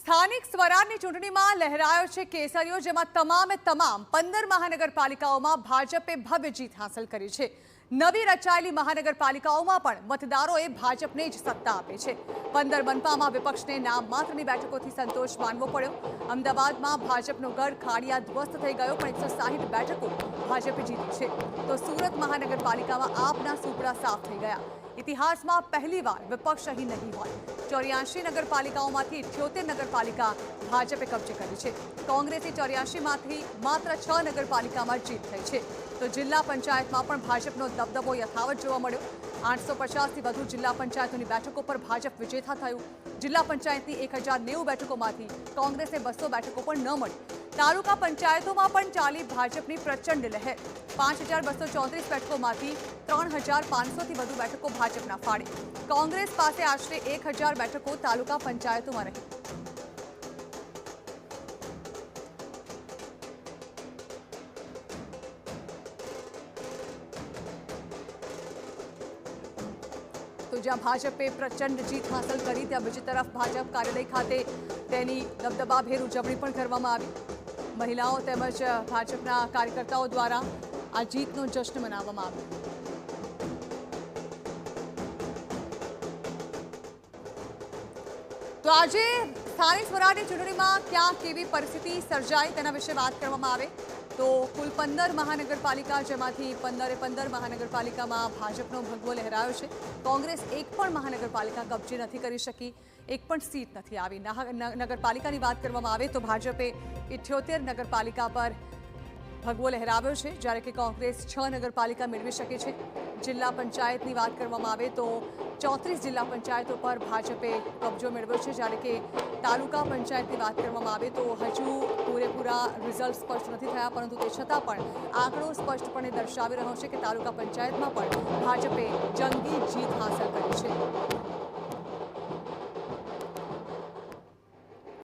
સ્થાનિક સ્વરાજની ચૂંટણીમાં લહેરાયો છે કેસરીઓ, જેમાં તમામે તમામ 15 મહાનગરપાલિકાઓમાં ભાજપે ભવ્ય જીત હાંસલ કરી છે। નવી રચાયેલી મહાનગરપાલિકાઓમાં પણ મતદારોએ ભાજપને જ સત્તા આપી છે। 15 મનપામાં વિપક્ષને નામ માત્રની બેઠકોથી સંતોષ માનવો પડ્યો। અમદાવાદમાં ભાજપનો ગઢ ખાડિયા ધ્વસ્ત થઈ ગયો, પણ 160 બેઠકો ભાજપે જીતી છે। તો સુરત મહાનગરપાલિકામાં આપના સુપડા સાફ થઈ ગયા। ઇતિહાસમાં પહેલીવાર વિપક્ષ અહીં નહીં હોય। 84 નગરપાલિકાઓમાંથી 78 નગરપાલિકા ભાજપે કબજે કરી છે। કોંગ્રેસી 84માંથી માત્ર 6 નગરપાલિકામાં જીત થઈ છે। તો જિલ્લા પંચાયતમાં પણ ભાજપનો દબદબો યથાવત જોવા મળ્યો। 850થી વધુ જિલ્લા પંચાયતોની બેઠકો પર ભાજપ વિજેતા થયું। જિલ્લા પંચાયતની 1090 બેઠકોમાંથી કોંગ્રેસને 200 બેઠકો પણ ન મળી। તાલુકા પંચાયતોમાં પણ ચાલી ભાજપની પ્રચંડ લહેર। 5234 બેઠકોમાંથી 3500થી વધુ બેઠકો ભાજપના ફાળે। કોંગ્રેસ પાસે આશરે 1000 બેઠકો તાલુકા પંચાયતોમાં રહી। તો જ્યાં ભાજપે પ્રચંડ જીત હાંસલ કરી, ત્યાં બીજી તરફ ભાજપ કાર્યાલય ખાતે તેની દબદબાભેર ઉજવણી પણ કરવામાં આવી। મહિલાઓ તેમજ ભાજપના કાર્યકર્તાઓ દ્વારા આ જીતનો જશ્ન મનાવવામાં આવ્યો। તો આજે સ્થાનિક સ્વરાજની ચૂંટણીમાં ક્યાં કેવી પરિસ્થિતિ સર્જાઈ તેના વિશે વાત કરવામાં આવે તો કુલ 15 મહાનગરપાલિકા, જેમાંથી 15 મહાનગરપાલિકામાં ભાજપનો ભગવો લહેરાયો છે। કોંગ્રેસ એક પણ મહાનગરપાલિકા કબજે નથી કરી શકી, એક પણ સીટ નથી આવી। નગરપાલિકાની વાત કરવામાં આવે તો ભાજપે 78 નગરપાલિકા પર ભગવો લહેરાવ્યો છે, જ્યારે કે કોંગ્રેસ 6 નગરપાલિકા મેળવી શકે છે। જિલ્લા પંચાયતની વાત કરવામાં આવે તો 34 જિલ્લા પંચાયતો પર ભાજપે કબજો મેળવ્યો છે, જ્યારે કે તાલુકા પંચાયતની વાત કરવામાં આવે તો હજુ પૂરેપૂરા રિઝલ્ટ સ્પષ્ટ નથી થયા, પરંતુ તે છતાં પણ આંકડો સ્પષ્ટપણે દર્શાવી રહ્યો છે કે તાલુકા પંચાયતમાં પણ ભાજપે જંગી જીત હાંસલ કરી છે।